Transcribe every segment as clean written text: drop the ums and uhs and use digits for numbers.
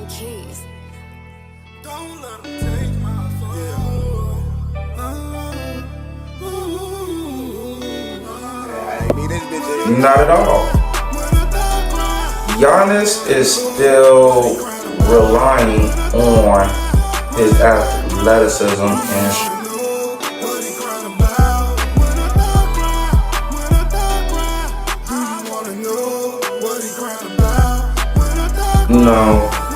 keys. Don't let them take my soul. Not at all. Giannis is still relying on his athleticism and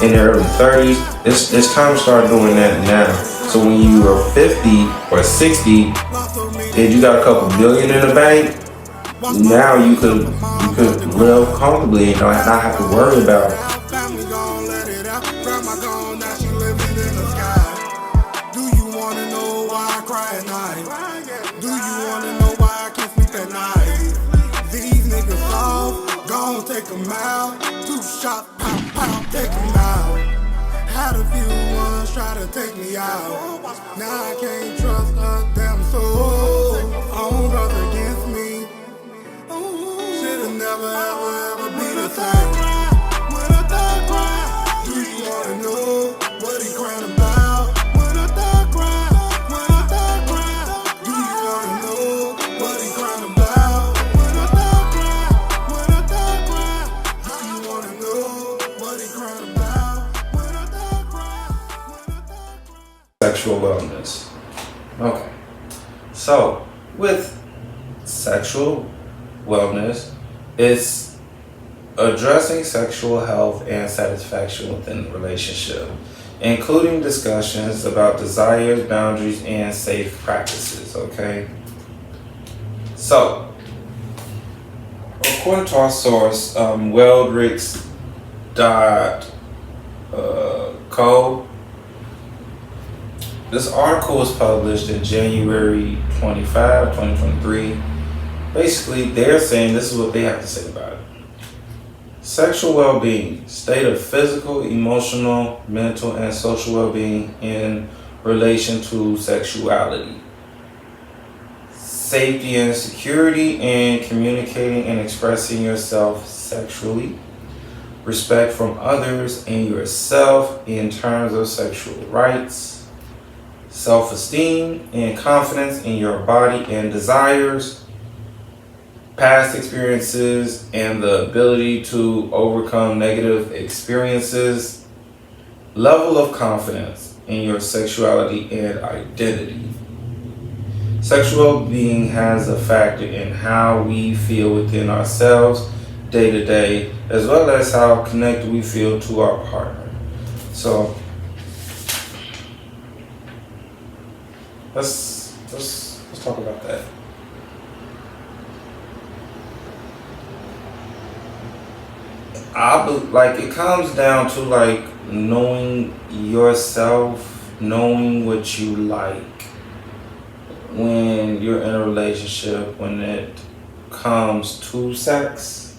in their early 30s, it's time to start doing that now. So when you are 50 or 60 and you got a couple billion in the bank, now you could live comfortably and not have to worry about it. Do you wanna know why I cry at night? Do you wanna know why I can't sleep at night? These niggas soft, gon' take them out. 2 shots, pow, pow, take them out. Had a few ones try to take me out. Now I can't trust a damn soul. Own brothers against me. Should've never ever be the same. When a thug cry, do you wanna know what he crying about? When a thug cry, do you wanna know what he crying about? When a thug cry, do you wanna know what he crying about? When a thug cry. Sexual wellness. Okay. So, with sexual wellness, it's addressing sexual health and satisfaction within the relationship, including discussions about desires, boundaries, and safe practices. Okay. So, according to our source, weldricks.co, this article was published in January 25, 2023. Basically, they're saying this is what they have to say about it. Sexual well-being, state of physical, emotional, mental, and social well-being in relation to sexuality. Safety and security in communicating and expressing yourself sexually. Respect from others and yourself in terms of sexual rights. Self-esteem and confidence in your body and desires. Past experiences and the ability to overcome negative experiences. Level of confidence in your sexuality and identity. Sexual being has a factor in how we feel within ourselves day to day, as well as how connected we feel to our partner. So let's talk about that. It comes down to knowing yourself, knowing what you like when you're in a relationship, when it comes to sex.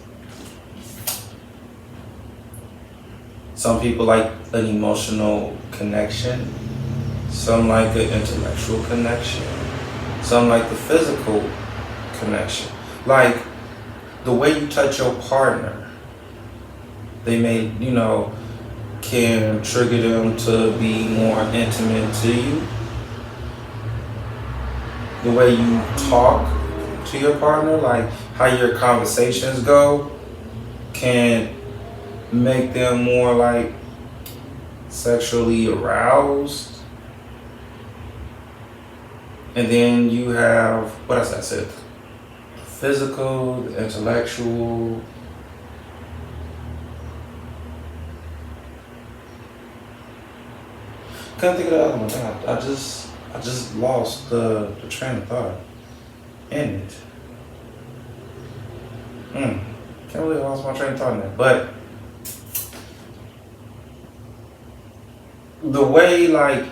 Some people like an emotional connection. Some like an intellectual connection. Some like the physical connection. Like the way you touch your partner. They may, can trigger them to be more intimate to you. The way you talk to your partner, like how your conversations go, can make them more sexually aroused. And then you have, what else I said? Physical, the intellectual. Couldn't think of the other one. I just lost the train of thought in it. Can't believe I lost my train of thought in it. But the way,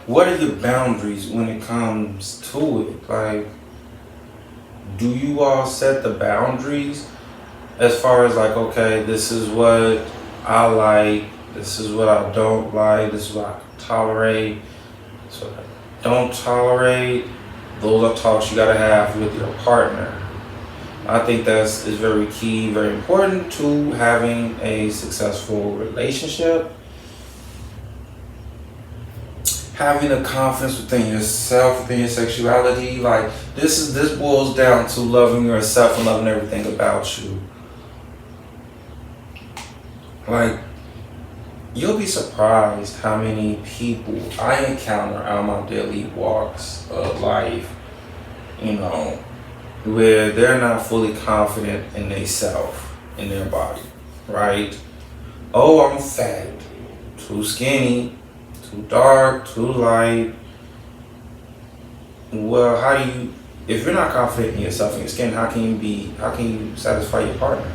what are your boundaries when it comes to it? Do you all set the boundaries as far as okay, this is what I like, this is what I don't like, this is what I tolerate, this is what I don't tolerate. Those are talks you gotta have with your partner. I think is very key, very important to having a successful relationship. having a confidence within yourself, within your sexuality. Like this boils down to loving yourself and loving everything about you. Like, you'll be surprised how many people I encounter on my daily walks of life, where they're not fully confident in themselves, in their body, right? Oh, I'm fat, too skinny, too dark, too light. Well, if you're not confident in yourself and your skin, how can you satisfy your partner?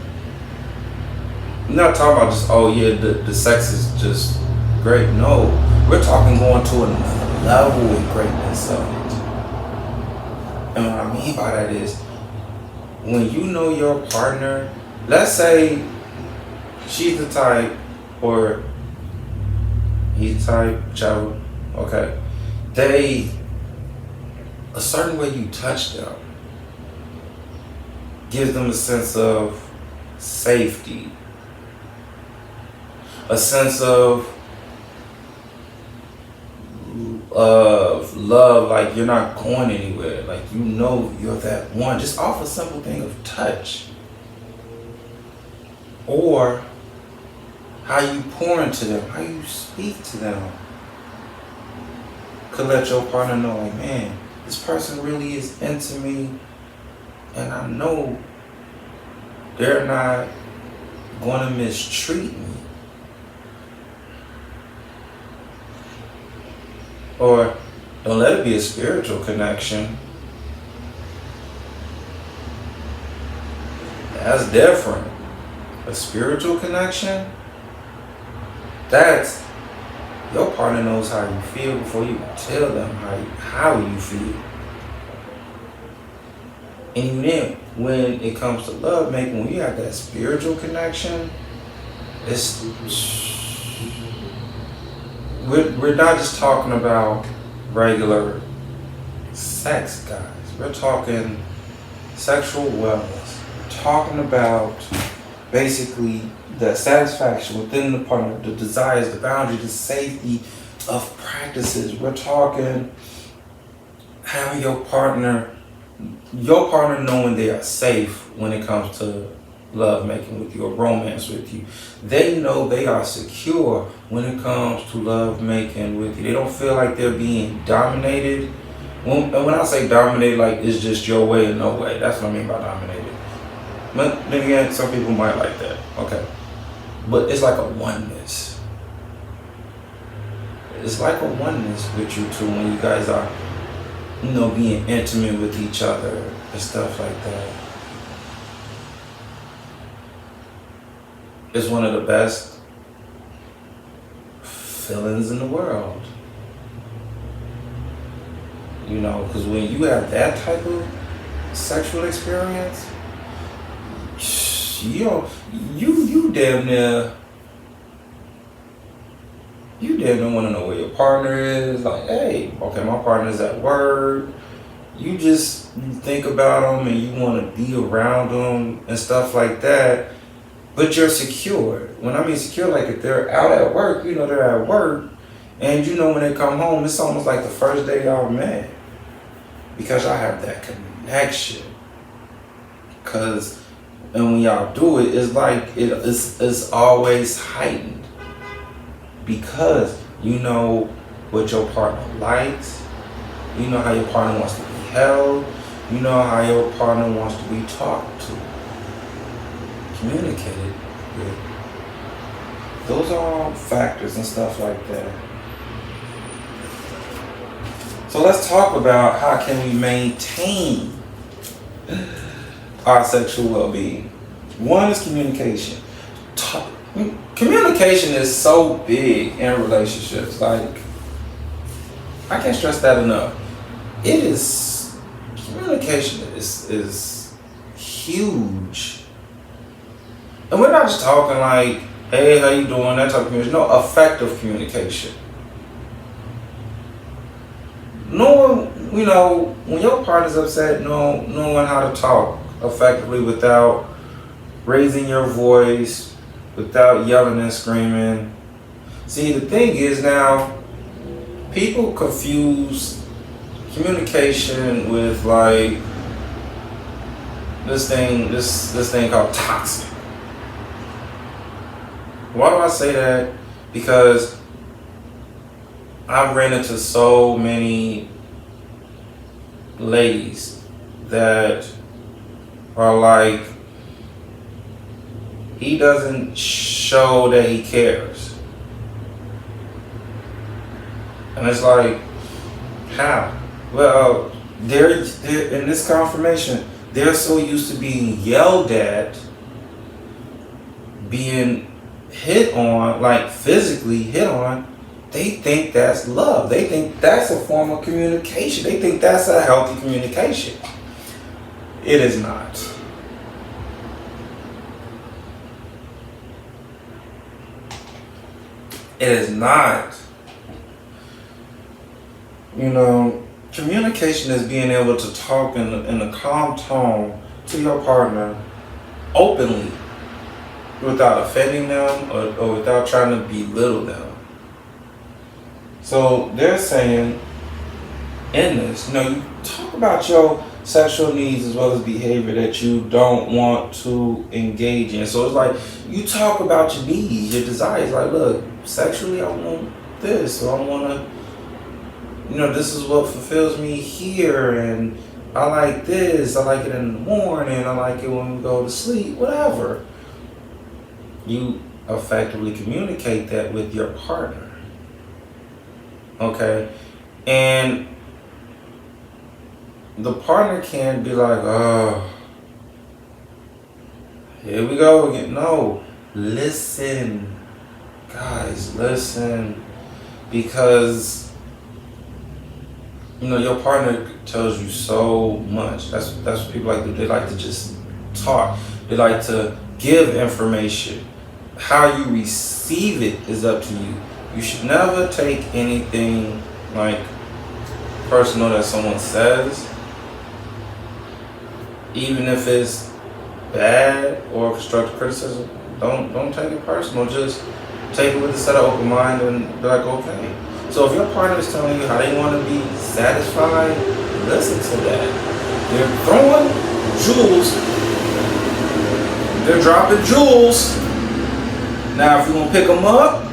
We're not talking about just, oh yeah, the sex is just great. No, we're talking going to another level with greatness of it. And what I mean by that is, when you know your partner, let's say she's the type, or he's the type, whichever, okay, a certain way you touch them gives them a sense of safety, a sense of love, like you're not going anywhere, like you're that one, just off a simple thing of touch. Or how you pour into them, how you speak to them, could let your partner know, like, man, this person really is into me, and I know they're not going to mistreat me. Or don't let it be a spiritual connection. That's different. A spiritual connection, that's your partner knows how you feel before you tell them how you feel. And even then, when it comes to love making, when you have that spiritual connection, we're not just talking about regular sex, guys. We're talking sexual wellness. We're talking about basically the satisfaction within the partner, the desires, the boundaries, the safety of practices. We're talking having your partner knowing they are safe when it comes to love making with you or romance with you. They know they are secure when it comes to love making with you. They don't feel like they're being dominated. When I say dominated, like it's just your way or no way. That's what I mean by dominated. But then again, some people might like that. Okay. But it's like a oneness. It's like a oneness with you two when you guys are, being intimate with each other and stuff like that. It's one of the best feelings in the world. Because when you have that type of sexual experience, you damn near want to know where your partner is. Like, hey, okay, my partner's at work. You just think about them and you want to be around them and stuff like that. But you're secure. When I mean secure, like if they're out at work, they're at work. And when they come home, it's almost like the first day y'all met. Because y'all have that connection. And when y'all do it, it's like it's always heightened. Because you know what your partner likes. You know how your partner wants to be held. You know how your partner wants to be talked to. Communicated with. Those are all factors and stuff like that. So let's talk about how can we maintain our sexual well-being. One is communication. Communication is so big in relationships. Like, I can't stress that enough. Communication is huge. And we're not just talking like, hey, how you doing? That type of communication. No, effective communication. Knowing, when your partner's upset, knowing how to talk effectively without raising your voice, without yelling and screaming. See, the thing is now, people confuse communication with like this thing called toxic. Why do I say that? Because I've ran into so many ladies that are like, he doesn't show that he cares. And it's like, how? Well, they're in this confirmation, they're so used to being yelled at, being hit on, like physically hit on, they think that's love. They think that's a form of communication. They think that's a healthy communication. It is not. It is not. You know, communication is being able to talk in a calm tone to your partner openly without offending them or without trying to belittle them. So they're saying in this, you know, you talk about your sexual needs as well as behavior that you don't want to engage in. So it's like you talk about your needs, your desires. Like, look, sexually I want this, or I want to, you know, this is what fulfills me here, and I like this, I like it in the morning, I like it when we go to sleep, whatever. You effectively communicate that with your partner. Okay? And the partner can be like, oh, here we go again. No, listen. Guys, listen. Because, you know, your partner tells you so much. That's what people like to do. They like to just talk. They like to give information. How you receive it is up to you. You should never take anything like personal that someone says, even if it's bad or constructive criticism. Don't take it personal. Just take it with a set of open mind and be like, okay. So if your partner is telling you how they want to be satisfied, listen to that. They're throwing jewels. They're dropping jewels. Now, if you're going to pick them up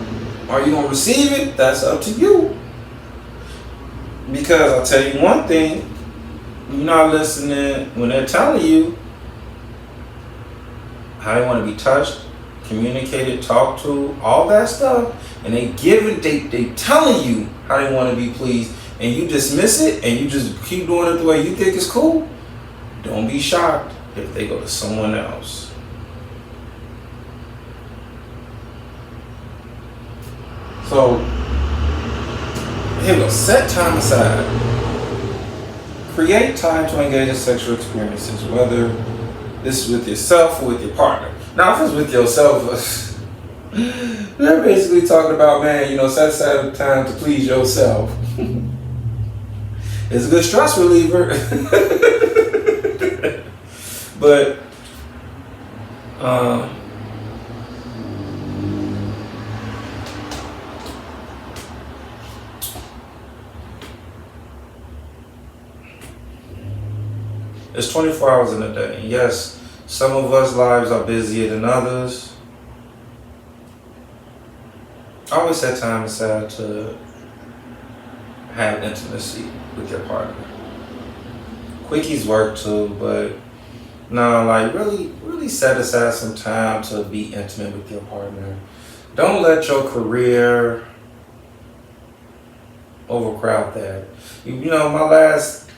or you're going to receive it, that's up to you. Because I'll tell you one thing, you're not listening when they're telling you how they want to be touched, communicated, talked to, all that stuff, and they telling you how they want to be pleased, and you dismiss it and you just keep doing it the way you think is cool. Don't be shocked if they go to someone else. So here we go. Set time aside. Create time to engage in sexual experiences, whether this is with yourself or with your partner. Now, if it's with yourself, they're basically talking about, man, you know, set aside time to please yourself. It's a good stress reliever. But, it's 24 hours in a day. Yes, some of us lives are busier than others. Always set time aside to have intimacy with your partner. Quickies work too, but no, like really set aside some time to be intimate with your partner. Don't let your career overcrowd that. You know, my last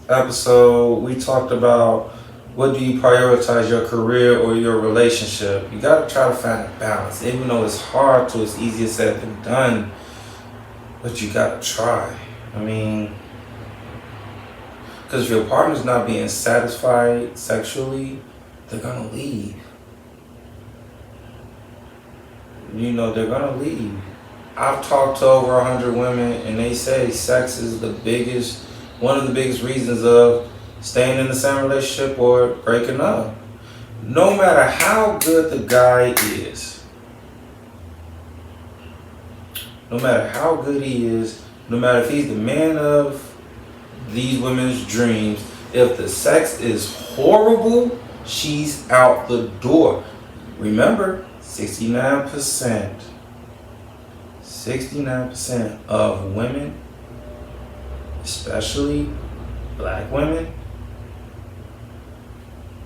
episode, we talked about what do you prioritize, your career or your relationship. You got to try to find a balance. Even though it's hard to, it's easier said than done, but you got to try. I mean, because if your partner's not being satisfied sexually, they're going to leave. You know, they're going to leave. I've talked to over 100 women and they say sex is one of the biggest reasons of staying in the same relationship or breaking up. No matter how good the guy is, no matter how good he is, no matter if he's the man of these women's dreams, if the sex is horrible, she's out the door. Remember, 69% of women, especially black women,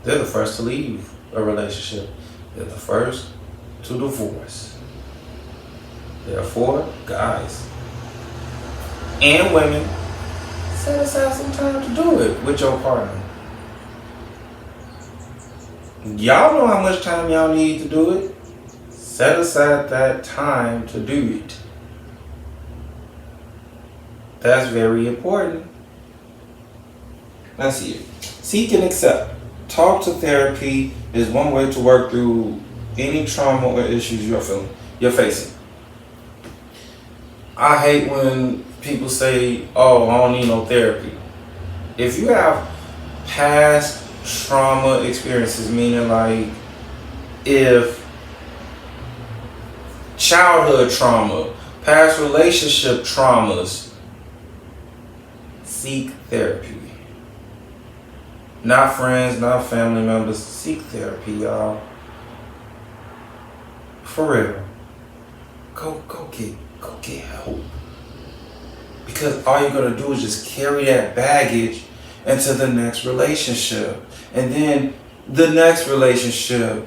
they're the first to leave a relationship. They're the first to divorce. Therefore, guys and women, set aside some time to do it with your partner. Y'all know how much time y'all need to do it. Set aside that time to do it. That's very important. Let's see it. Seek and accept. Talk to therapy is one way to work through any trauma or issues you're facing. I hate when people say, oh, I don't need no therapy. If you have past trauma experiences, meaning like if childhood trauma, past relationship traumas, seek therapy. Not friends, not family members, seek therapy, y'all. For real. Go get help. Because all you're gonna do is just carry that baggage into the next relationship. And then the next relationship.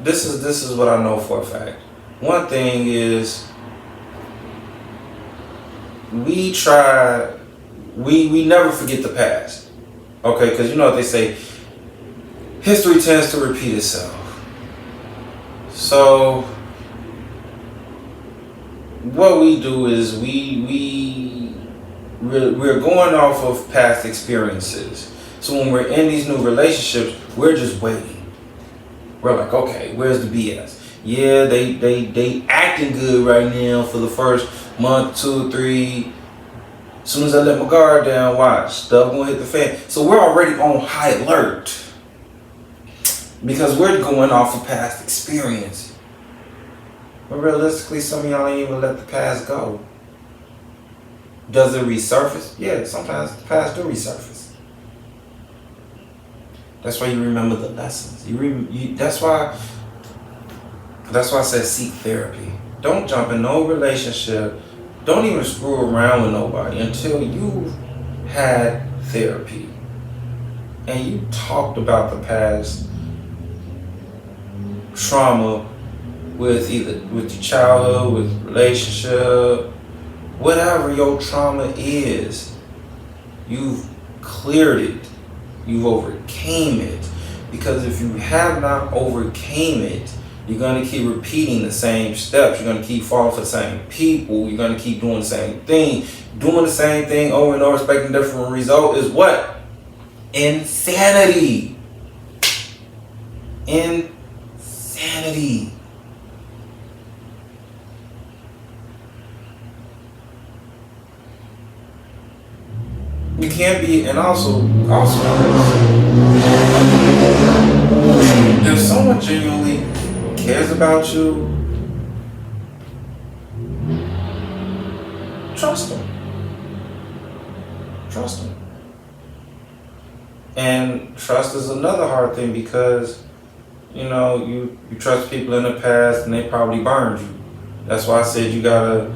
This is what I know for a fact. One thing is we never forget the past. Okay, because you know what they say, history tends to repeat itself. So what we do is we're going off of past experiences. So when we're in these new relationships, we're just waiting. We're like, okay, where's the BS? Yeah, they acting good right now for the first month, 2, 3. As soon as I let my guard down, watch, stuff gonna hit the fan. So we're already on high alert because we're going off of past experience. But realistically, some of y'all ain't even let the past go. Does it resurface? Yeah, sometimes the past do resurface. That's why you remember the lessons. That's why I said seek therapy. Don't jump in no relationship. Don't even screw around with nobody until you've had therapy and you talked about the past trauma with your childhood, with relationship, whatever your trauma is. You've cleared it. You've overcame it. Because if you have not overcame it, you're going to keep repeating the same steps. You're going to keep falling for the same people. You're going to keep doing the same thing. Doing the same thing over and over, expecting a different result is what? Insanity. Insanity. You can't be, and also, if someone genuinely cares about you, trust them. Trust them. And trust is another hard thing because, you know, you trust people in the past and they probably burned you. That's why I said you gotta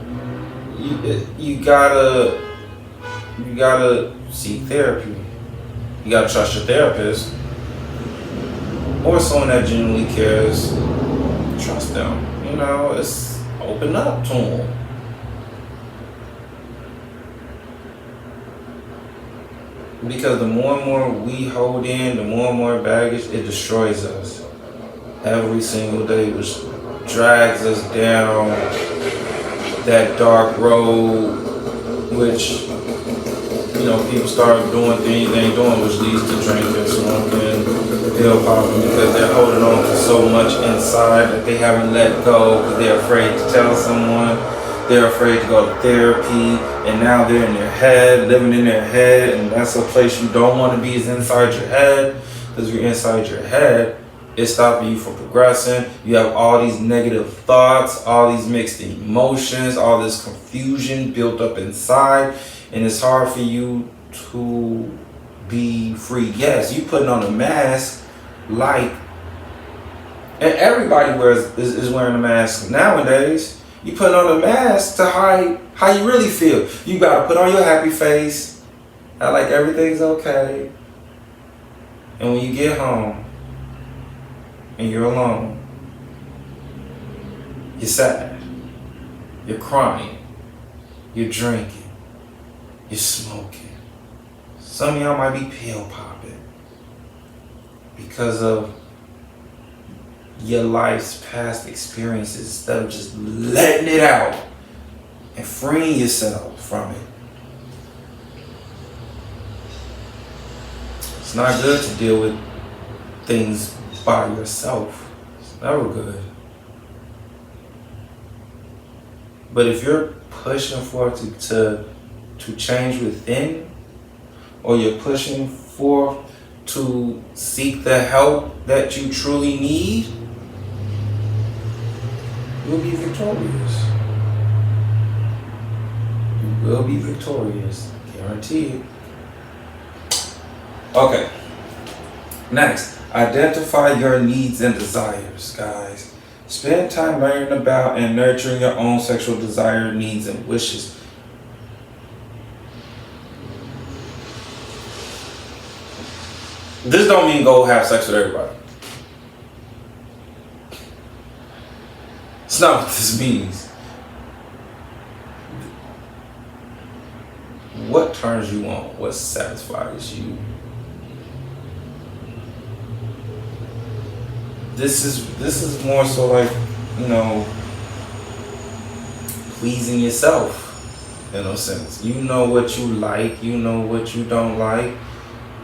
seek therapy. You gotta trust your therapist or someone that genuinely cares. Trust them. You know, it's open up to them. Because the more and more we hold in, the more and more baggage, it destroys us. Every single day, which drags us down that dark road, which, you know, people start doing things they ain't doing, which leads to drinking, smoking, pill popping, because they're holding on to so much inside that they haven't let go because they're afraid to tell someone. They're afraid to go to therapy, and now they're in their head, living in their head, and that's a place you don't want to be, is inside your head, because if you're inside your head, It's stopping you from progressing. You have all these negative thoughts, all these mixed emotions, all this confusion built up inside, and it's hard for you to be free. Yes, you putting on a mask, like, and everybody is wearing a mask nowadays. You putting on a mask to hide how you really feel. You gotta put on your happy face, act like everything's okay, and when you get home and you're alone, you're sad, you're crying, you're drinking, you're smoking. Some of y'all might be pill popping because of your life's past experiences, instead of just letting it out and freeing yourself from it. It's not good to deal with things by yourself. It's never good. But if you're pushing forth to change within, or you're pushing forth to seek the help that you truly need, you'll be victorious. You will be victorious. Guaranteed. Okay. Next, identify your needs and desires, guys. Spend time learning about and nurturing your own sexual desire, needs, and wishes. This don't mean go have sex with everybody. It's not what this means. What turns you on? What satisfies you? This is more so like, pleasing yourself in a sense. You know what you like, you know what you don't like.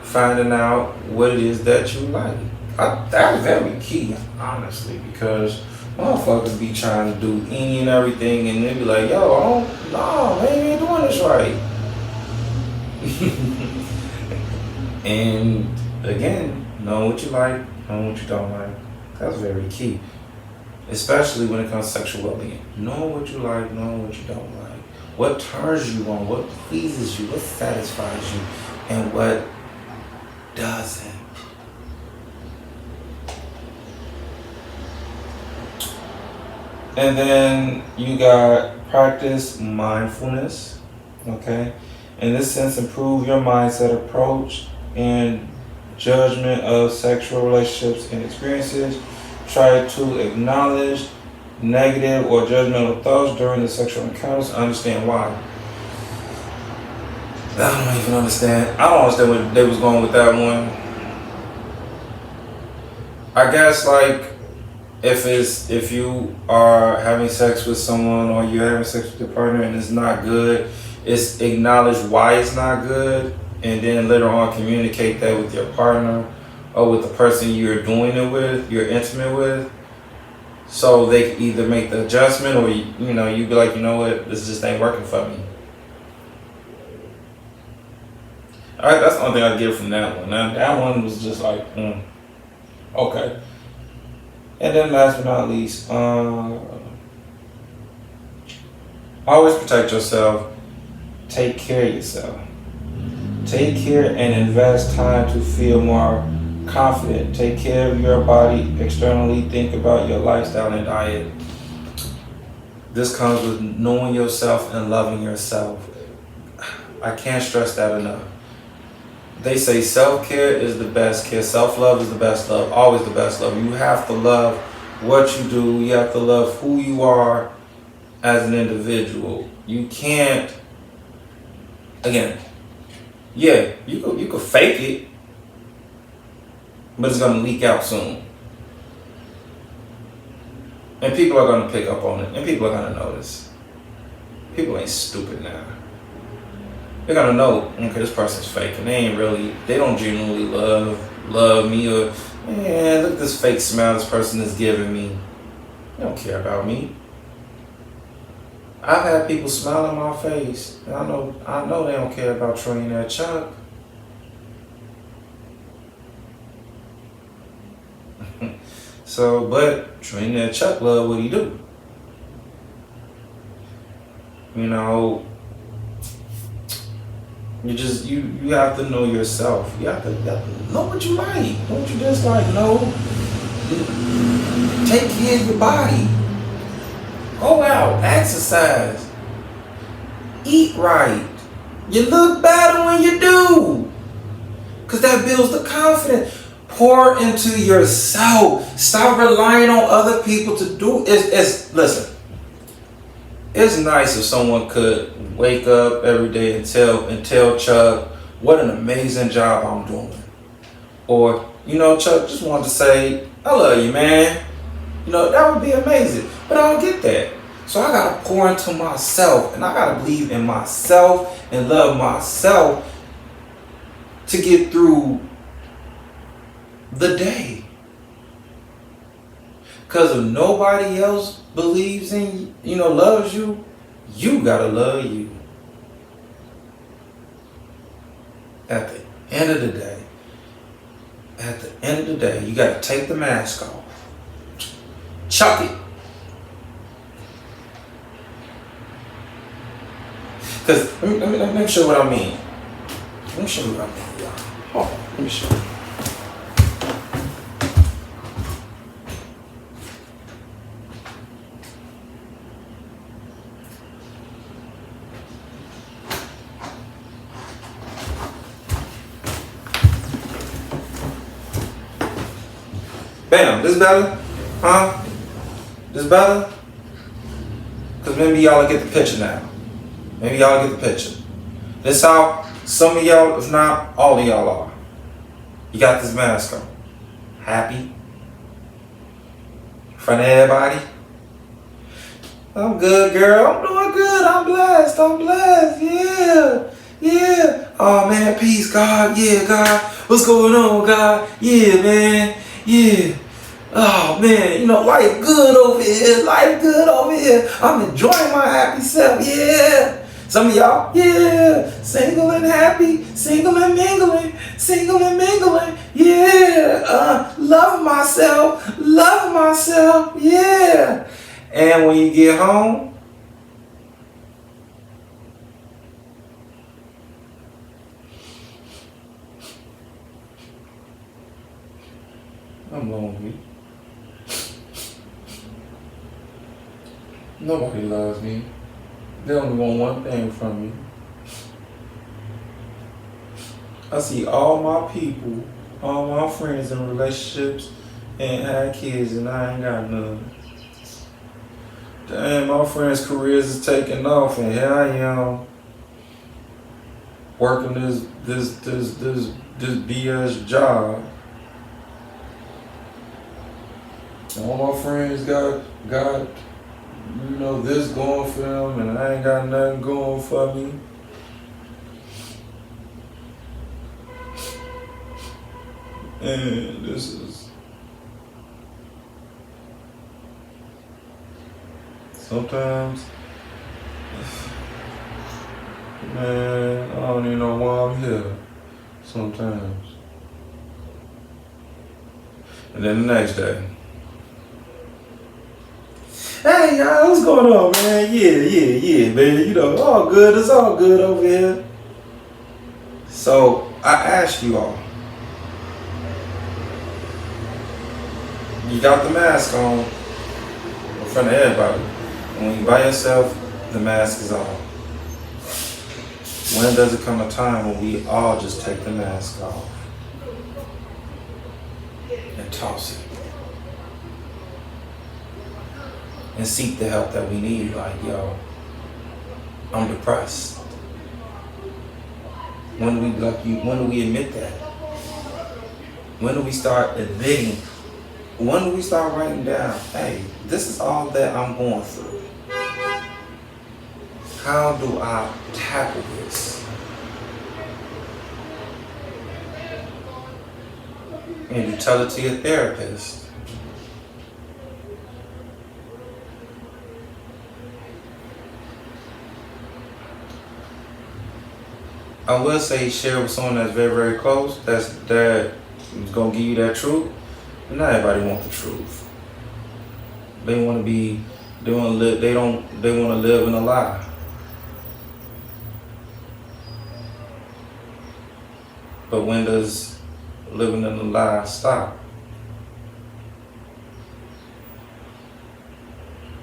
Finding out what it is that you like. That's very key, honestly, because motherfuckers be trying to do any and everything, and they be like, yo, man, you ain't doing this right. And again, know what you like, know what you don't like. That's very key, especially when it comes to sexuality. Know what you like, know what you don't like. What turns you on, what pleases you, what satisfies you, and what doesn't. And then you got practice mindfulness, okay? In this sense, improve your mindset, approach, and judgment of sexual relationships and experiences. Try to acknowledge negative or judgmental thoughts during the sexual encounters. Understand why. I don't even understand. I don't understand where they was going with that one. I guess like if you are having sex with someone, or you're having sex with your partner and it's not good, it's acknowledge why it's not good, and then later on communicate that with your partner or with the person you're doing it with, you're intimate with, so they can either make the adjustment, or you be like, you know what, this just ain't working for me. Alright, that's the only thing I get from that one. Now, that one was just like, okay. And then last but not least, always protect yourself. Take care of yourself. Take care and invest time to feel more confident. Take care of your body externally. Think about your lifestyle and diet. This comes with knowing yourself and loving yourself. I can't stress that enough. They say self-care is the best care. Self-love is the best love. Always the best love. You have to love what you do. You have to love who you are as an individual. You can't, again, yeah, you could fake it, but it's going to leak out soon. And people are going to pick up on it. And people are going to notice. People ain't stupid now. They're gonna know, okay, this person's fake, and they don't genuinely love me, or, man, look at this fake smile this person is giving me. They don't care about me. I've had people smile in my face, and I know they don't care about trillionaire Chuck. So, but Trillionaire Chuck love what he do. You know, you have to know yourself. You have to know what you like, know what you dislike. Know, take care of your body. Go out, exercise, eat right. You look better when you do, cause that builds the confidence. Pour into yourself. Stop relying on other people to do. Listen. It's nice if someone could wake up every day and tell Chuck what an amazing job I'm doing. Or, Chuck just wanted to say, I love you, man. That would be amazing. But I don't get that. So I gotta pour into myself, and I gotta believe in myself and love myself to get through the day. Because if nobody else believes in you, loves you, you gotta love you. At the end of the day, you gotta take the mask off. Chuck it. Because let me show you what I mean. Let me show you what I mean, y'all. Hold on, let me show you. Bam, this better? Huh? This better? Because maybe y'all get the picture now. Maybe y'all get the picture. This how some of y'all, if not all of y'all are. You got this mask on. Happy? In front of everybody? I'm good, girl. I'm doing good. I'm blessed. Yeah. Oh, man, peace, God. Yeah, God. What's going on, God? Yeah, man. Yeah. Oh man, life good over here. I'm enjoying my happy self, yeah. Some of y'all, yeah. Single and happy, single and mingling, yeah. Love myself, yeah. And when you get home, I'm lonely. Nobody loves me. They only want one thing from me. I see all my people, all my friends in relationships and had kids, and I ain't got none. Damn, my friends' careers is taking off, and here I am working this BS job. All my friends got this going for them, and I ain't got nothing going for me. And this is sometimes, man, I don't even know why I'm here sometimes. And then the next day, hey y'all, what's going on, man? Yeah, man. All good. It's all good over here. So I ask you all, you got the mask on in front of everybody. And when you're by yourself, the mask is off. When does it come a time when we all just take the mask off and toss it? And seek the help that we need, like, yo, I'm depressed. When do we admit that? When do we start admitting? When do we start writing down, hey, this is all that I'm going through. How do I tackle this? And you tell it to your therapist. I will say share with someone that's very, very close, that is gonna give you that truth. But not everybody wants the truth. They want to be doing they want to live in a lie. But when does living in a lie stop?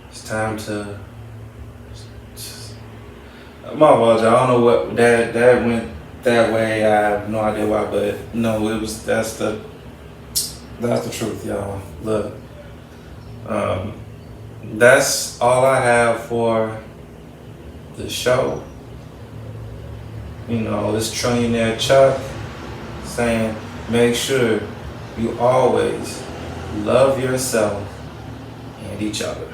It's time to. My apologies. I don't know what that went that way. I have no idea why, but no, it was that's the truth, y'all. Look, that's all I have for the show. You know, this trillionaire Chuck saying, make sure you always love yourself and each other.